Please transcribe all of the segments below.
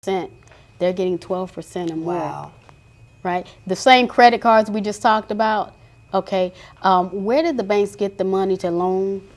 they're getting 12% or more. Wow. Right? The same credit cards we just talked about, okay, where did the banks get the money to loan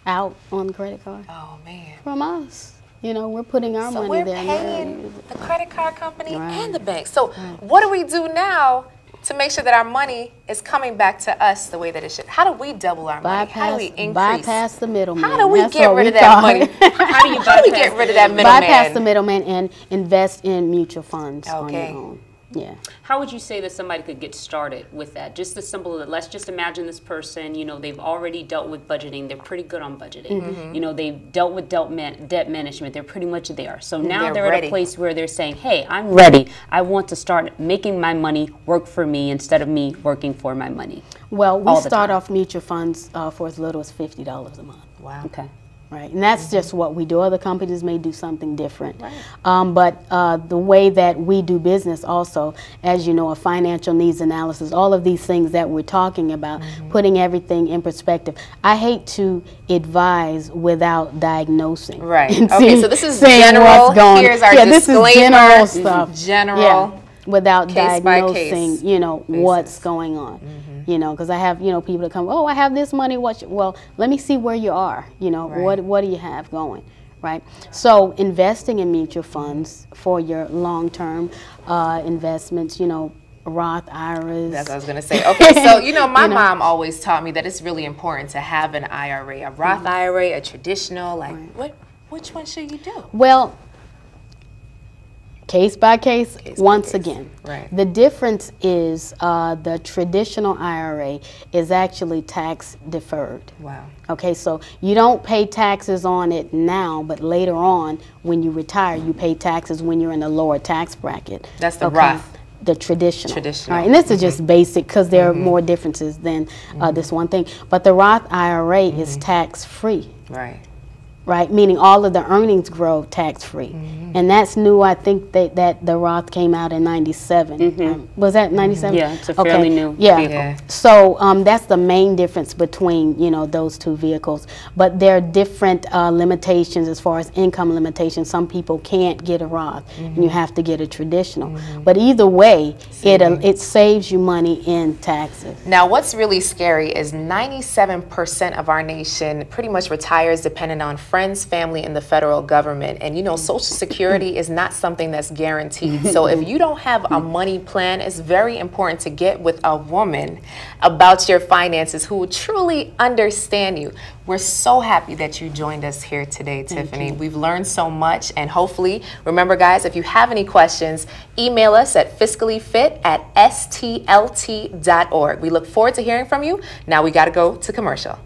out on the credit card? Oh, man. From us. You know, we're putting our money there. So we're paying the credit card company and the bank. So what do we do now to make sure that our money is coming back to us the way that it should? How do we double our money? How do we increase? Bypass the middleman. How do we get rid of that money? How do we get rid of that middleman? Bypass the middleman and invest in mutual funds on your own. Yeah. How would you say that somebody could get started with that? Just as simple as, let's just imagine this person, you know, they've already dealt with budgeting. They're pretty good on budgeting. You know, they've dealt with debt management. They're pretty much there. So now they're at a place where they're saying, hey, I'm ready. I want to start making my money work for me instead of me working for my money. Well, we start off mutual funds for as little as $50 a month. Wow. Okay. Right, and that's just what we do. Other companies may do something different. But the way that we do business also, as you know, a financial needs analysis, all of these things that we're talking about, putting everything in perspective. I hate to advise without diagnosing. Right. Okay, so this is general. Here's our disclaimer. This is general stuff. General. Yeah, without case diagnosing, you know, what's going on. You know, because I have, you know, people that come, oh, I have this money. Well, let me see where you are. You know, what do you have going, right? So investing in mutual funds for your long-term investments, you know, Roth IRAs. That's what I was going to say. Okay, so, you know, my mom always taught me that it's really important to have an IRA, a Roth IRA, a traditional, like, which one should you do? Well, case by case, once again. The difference is the traditional IRA is actually tax deferred. Wow. Okay, so you don't pay taxes on it now, but later on when you retire, you pay taxes when you're in a lower tax bracket. That's the Roth. The traditional. All right, and this is just basic because there are more differences than this one thing. But the Roth IRA is tax-free. Right, meaning all of the earnings grow tax-free. And that's new. I think that the Roth came out in 97. Was that 97? Yeah, it's a fairly new vehicle. So that's the main difference between, you know, those two vehicles. But there are different limitations as far as income limitations. Some people can't get a Roth, and you have to get a traditional. But either way, it saves you money in taxes. Now, what's really scary is 97% of our nation pretty much retires dependent on friends, family, and the federal government. And you know, Social Security is not something that's guaranteed. So if you don't have a money plan, it's very important to get with a woman about your finances who will truly understand you. We're so happy that you joined us here today, Tiffany. We've learned so much, and hopefully, remember guys, if you have any questions, email us at fiscallyfit@stlt.org. We look forward to hearing from you. Now we got to go to commercial.